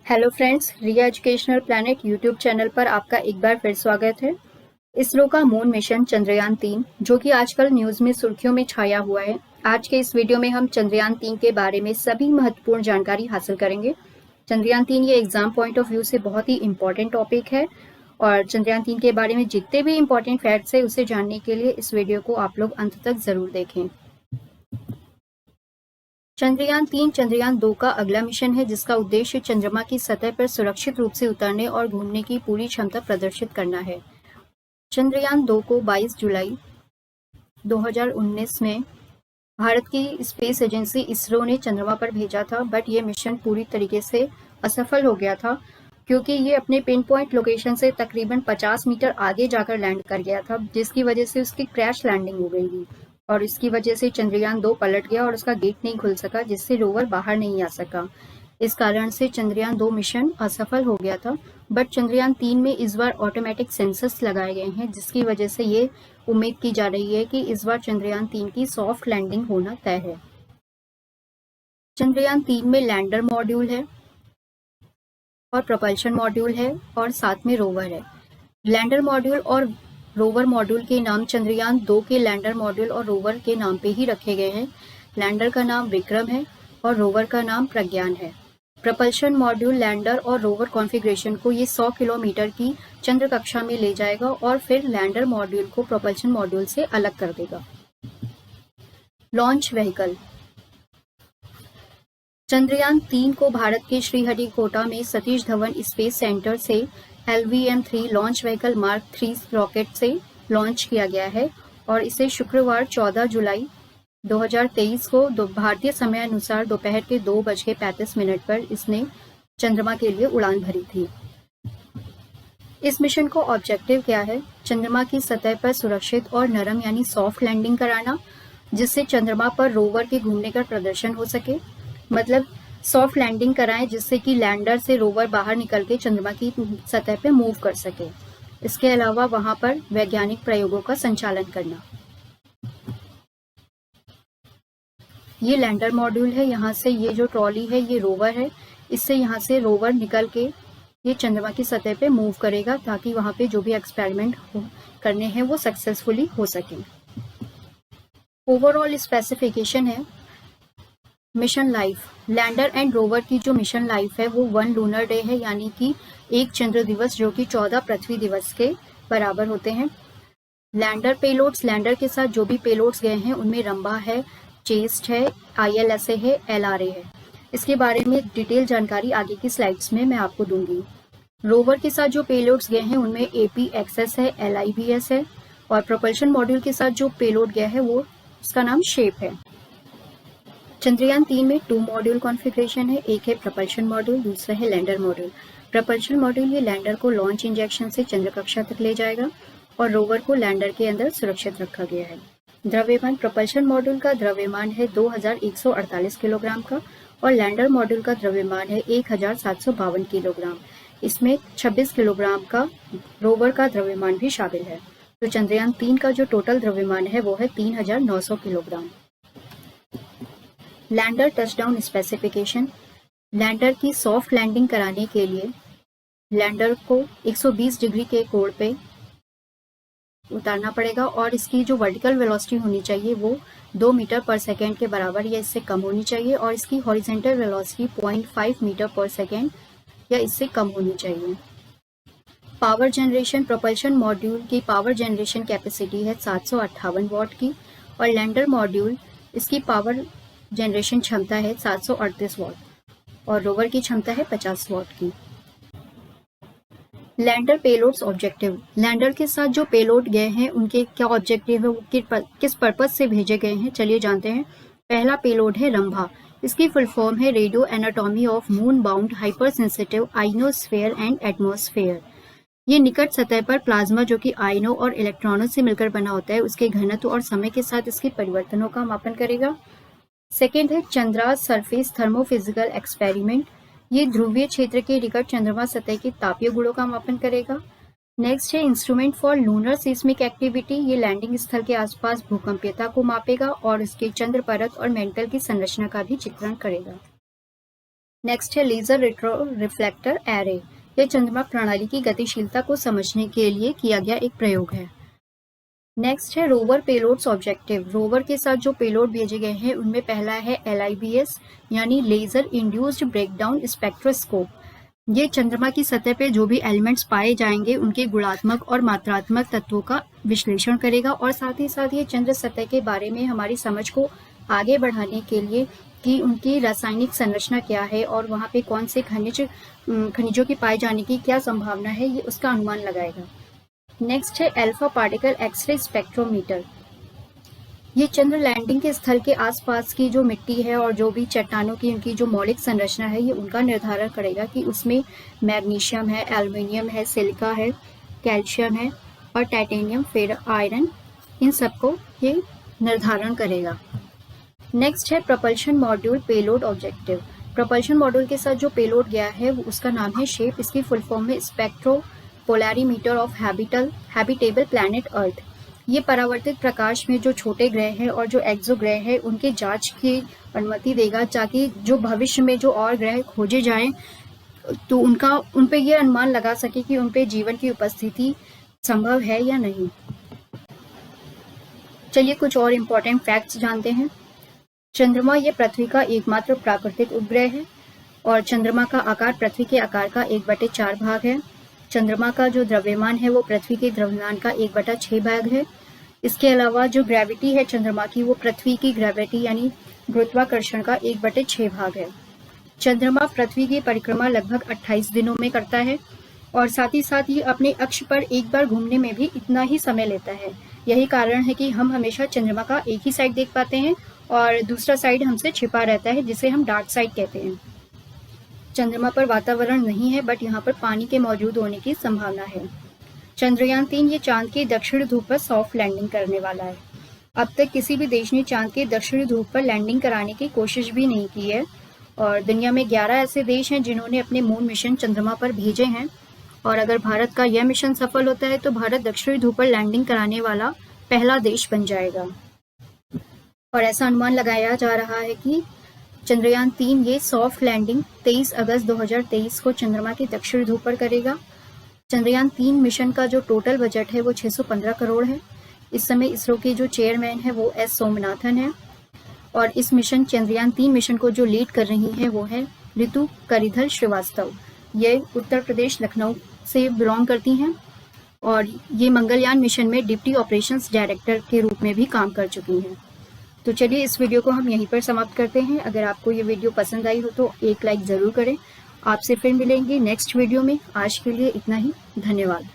Hello friends, रिया educational planet YouTube channel पर आपका एक बार फिर स्वागत है। इसरो का मून मिशन चंद्रयान-3 जो कि आजकल न्यूज़ में सुर्खियों में छाया हुआ है। आज के इस वीडियो में हम चंद्रयान-3 के बारे में सभी महत्वपूर्ण जानकारी हासिल करेंगे। चंद्रयान-3 ये एग्जाम पॉइंट ऑफ व्यू से बहुत ही इम्पोर्टेंट टॉपिक है और चंद्रयान-3 के बारे में जितने भी इम्पोर्टेंट फैक्ट्स है उसे जानने के लिए इस वीडियो को आप लोग अंत तक ज़रूर देखें। चंद्रयान-3 चंद्रयान-2 का अगला मिशन है जिसका उद्देश्य चंद्रमा की सतह पर सुरक्षित रूप से उतरने और घूमने की पूरी क्षमता प्रदर्शित करना है। चंद्रयान-2 को 22 जुलाई 2019 में भारत की स्पेस एजेंसी इसरो ने चंद्रमा पर भेजा था, बट ये मिशन पूरी तरीके से असफल हो गया था क्योंकि ये अपने पिन पॉइंट लोकेशन से तकरीबन 50 मीटर आगे जाकर लैंड कर गया था, जिसकी वजह से उसकी क्रैश लैंडिंग हो गई थी और इसकी वजह से चंद्रयान-2 पलट गया और उसका गेट नहीं खुल सका, जिससे रोवर बाहर नहीं आ सका। इस कारण से चंद्रयान-2 मिशन असफल हो गया था, बट चंद्रयान-3 में इस बार ऑटोमेटिक सेंसर्स लगाए गए हैं, जिसकी वजह से ये उम्मीद की जा रही है कि इस बार चंद्रयान-3 की सॉफ्ट लैंडिंग होना तय है। चंद्रयान-3 में लैंडर मॉड्यूल है और propulsion मॉड्यूल है और साथ में रोवर है। लैंडर मॉड्यूल और रोवर मॉड्यूल के नाम चंद्रयान-2 के लैंडर मॉड्यूल और रोवर के नाम पे ही रखे गए हैं। लैंडर का नाम विक्रम है और रोवर का नाम प्रज्ञान है। propulsion मॉड्यूल लैंडर और रोवर कॉन्फ़िगरेशन को ये 100 किलोमीटर की चंद्र कक्षा में ले जाएगा और फिर लैंडर मॉड्यूल को propulsion मॉड्यूल से अलग कर देगा। लॉन्च व्हीकल चंद्रयान-3 को भारत के श्रीहरिकोटा में सतीश धवन स्पेस सेंटर से LVM-3 launch vehicle mark 3 rocket से लॉन्च किया गया है और इसे शुक्रवार 14 जुलाई 2023 को भारतीय समय अनुसार दोपहर के 2:35 पर इसने चंद्रमा के लिए उड़ान भरी थी। इस मिशन को ऑब्जेक्टिव क्या है? चंद्रमा की सतह पर सुरक्षित और नरम यानी सॉफ्ट लैंडिंग कराना, जिससे चंद्रमा पर रोवर के घूमने का प्रदर्शन हो सके। मतलब सॉफ्ट लैंडिंग कराएं जिससे कि लैंडर से रोवर बाहर निकल के चंद्रमा की सतह पे मूव कर सके। इसके अलावा वहां पर वैज्ञानिक प्रयोगों का संचालन करना। ये लैंडर मॉड्यूल है, यहाँ से ये जो ट्रॉली है ये रोवर है, इससे यहाँ से रोवर निकल के ये चंद्रमा की सतह पे मूव करेगा ताकि वहां पे जो भी एक्सपेरिमेंट करने हैं वो सक्सेसफुली हो सके। ओवरऑल स्पेसिफिकेशन है mission life. Lander and rover की जो मिशन लाइफ है वो 1 लूनर डे है, यानी कि 1 चंद्र दिवस, जो कि 14 पृथ्वी दिवस के बराबर होते हैं। लैंडर पेलोड्स, लैंडर के साथ जो भी पेलोड्स गए हैं उनमें रंभा है, चेस्ट है, ILSA है, LRA है। इसके बारे में डिटेल जानकारी आगे की स्लाइड्स में मैं आपको दूंगी। रोवर के साथ जो पेलोड्स गए हैं उनमें APXS है, LIBS है और प्रोपल्शन मॉड्यूल के साथ जो पेलोड गया है वो उसका नाम शेप है। चंद्रयान-3 में 2 मॉड्यूल कॉन्फ़िगरेशन है, एक है प्रपल्शन मॉड्यूल, दूसरा है लैंडर मॉड्यूल। प्रपल्शन मॉड्यूल ये लैंडर को लॉन्च इंजेक्शन से चंद्र कक्षा तक ले जाएगा और रोवर को लैंडर के अंदर सुरक्षित रखा गया है। द्रव्यमान प्रपल्शन मॉड्यूल का द्रव्यमान है 2148 किलोग्राम का और लैंडर मॉड्यूल का द्रव्यमान है 1752 किलोग्राम। इसमें 26 किलोग्राम का रोवर का द्रव्यमान भी शामिल है। तो चंद्रयान-3 का जो टोटल द्रव्यमान है वो है 3900 kilogram. Lander touchdown specification. Lander की सॉफ्ट लैंडिंग कराने के लिए लैंडर को 120 डिग्री के कोण पे उतारना पड़ेगा और इसकी जो वर्टिकल वेलोसिटी होनी चाहिए वो 2 मीटर पर सेकेंड के बराबर या इससे कम होनी चाहिए और इसकी हॉरिजेंटल वेलोसिटी 0.5 मीटर पर सेकेंड या इससे कम होनी चाहिए। पावर जनरेशन, प्रोपल्शन मॉड्यूल की पावर जनरेशन कैपेसिटी है 758 वाट की और लैंडर मॉड्यूल इसकी पावर जनरेशन क्षमता है 738 वाट और रोवर की क्षमता है 50 वाट की। Lander payloads objective. लैंडर के साथ जो पेलोड गए हैं उनके क्या ऑब्जेक्टिव है, वो किस पर्पज से भेजे गए हैं, चलिए जानते हैं। पहला पेलोड है रंभा। इसकी फुल फॉर्म है radio anatomy of moon bound hyper sensitive ionosphere and atmosphere. ये निकट सतह पर प्लाज्मा जो कि आयनों और इलेक्ट्रॉनों से मिलकर बना होता है उसके घनत्व और समय के साथ इसके परिवर्तनों का मापन करेगा। सेकेंड है चंद्रा सरफेस थर्मोफिजिकल एक्सपेरिमेंट। ये ध्रुवीय क्षेत्र के निकट चंद्रमा सतह के तापीय गुणों का मापन करेगा। नेक्स्ट है instrument for lunar seismic activity. ये लैंडिंग स्थल के आसपास भूकंपीयता को मापेगा और इसके चंद्र परत और मेंटल की संरचना का भी चित्रण करेगा। नेक्स्ट है लेजर रेट्रो रिफ्लेक्टर एरे। ये चंद्रमा प्रणाली की गतिशीलता को समझने के लिए किया गया एक प्रयोग है। नेक्स्ट है रोवर पेलोड्स ऑब्जेक्टिव। रोवर के साथ जो पेलोड भेजे गए हैं उनमें पहला है LIBS यानी लेजर इंड्यूस्ड ब्रेकडाउन स्पेक्ट्रोस्कोप। ये चंद्रमा की सतह पे जो भी एलिमेंट्स पाए जाएंगे उनके गुणात्मक और मात्रात्मक तत्वों का विश्लेषण करेगा और साथ ही साथ ये चंद्र सतह के बारे में हमारी समझ को आगे बढ़ाने के लिए कि उनकी रासायनिक संरचना क्या है और वहाँ पे कौन से खनिजों के पाए जाने की क्या संभावना है, ये उसका अनुमान लगाएगा। नेक्स्ट है अल्फा पार्टिकल एक्सरे स्पेक्ट्रोमीटर। ये चंद्र लैंडिंग के स्थल के आसपास की जो मिट्टी है और जो भी चट्टानों की उनकी जो मौलिक संरचना है, ये उनका निर्धारण करेगा कि उसमें मैग्नीशियम है, एल्युमिनियम है, सिलिका है, कैल्शियम है और टाइटेनियम, फेर आयरन, इन सबको ये निर्धारण करेगा। नेक्स्ट है propulsion module payload objective. Propulsion module के साथ जो पेलोड गया है वो उसका नाम है शेप। इसकी फुल फॉर्म में spectropolarimeter of habitable planet Earth. ये परावर्तित प्रकाश में जो छोटे ग्रह हैं और जो एक्सोग्रह हैं उनके जांच की अनुमति देगा, ताकि जो भविष्य में जो और ग्रह खोजे जाएं तो उन पे ये अनुमान लगा सके कि उन पे जीवन की उपस्थिति संभव है या नहीं। चलिए कुछ और इम्पोर्टेंट फैक्ट्स जानते हैं। चंद्रमा ये पृथ्वी का एकमात्र प्राकृतिक उपग्रह है और चंद्रमा का आकार पृथ्वी के आकार का 1/4 भाग है। चंद्रमा का जो द्रव्यमान है वो पृथ्वी के द्रव्यमान का 1/6 भाग है। इसके अलावा जो ग्रेविटी है चंद्रमा की वो पृथ्वी की ग्रेविटी यानी गुरुत्वाकर्षण का 1/6 भाग है। चंद्रमा पृथ्वी की परिक्रमा लगभग 28 दिनों में करता है और साथ ही साथ ये अपने अक्ष पर एक बार घूमने में भी इतना ही समय लेता है। यही कारण है कि हम हमेशा चंद्रमा का एक ही साइड देख पाते हैं और दूसरा साइड हमसे छिपा रहता है, जिसे हम डार्क साइड कहते हैं। चंद्रमा पर वातावरण नहीं है बट यहाँ पर पानी के मौजूद होने की संभावना है। चंद्रयान 3 ये चांद के दक्षिणी ध्रुव पर सॉफ्ट लैंडिंग करने वाला है। अब तक किसी भी देश ने चांद के दक्षिणी ध्रुव पर लैंडिंग कराने की कोशिश भी नहीं की है और दुनिया में 11 ऐसे देश हैं जिन्होंने अपने मून मिशन चंद्रमा पर भेजे हैं और अगर भारत का यह मिशन सफल होता है तो भारत दक्षिणी ध्रुव पर लैंडिंग कराने वाला पहला देश बन जाएगा। और ऐसा अनुमान लगाया जा रहा है कि चंद्रयान 3 ये सॉफ्ट लैंडिंग 23 अगस्त 2023 को चंद्रमा के दक्षिणी ध्रुव पर करेगा। चंद्रयान 3 मिशन का जो टोटल बजट है वो 615 करोड़ है। इस समय इसरो के जो चेयरमैन है वो S सोमनाथन है और इस मिशन चंद्रयान 3 मिशन को जो लीड कर रही है वो है ऋतु करिधल श्रीवास्तव। ये उत्तर प्रदेश लखनऊ से बिलोंग करती हैं और ये मंगलयान मिशन में डिप्टी ऑपरेशंस डायरेक्टर के रूप में भी काम कर चुकी हैं। तो चलिए इस वीडियो को हम यहीं पर समाप्त करते हैं। अगर आपको ये वीडियो पसंद आई हो तो एक लाइक ज़रूर करें। आपसे फिर मिलेंगे नेक्स्ट वीडियो में। आज के लिए इतना ही, धन्यवाद।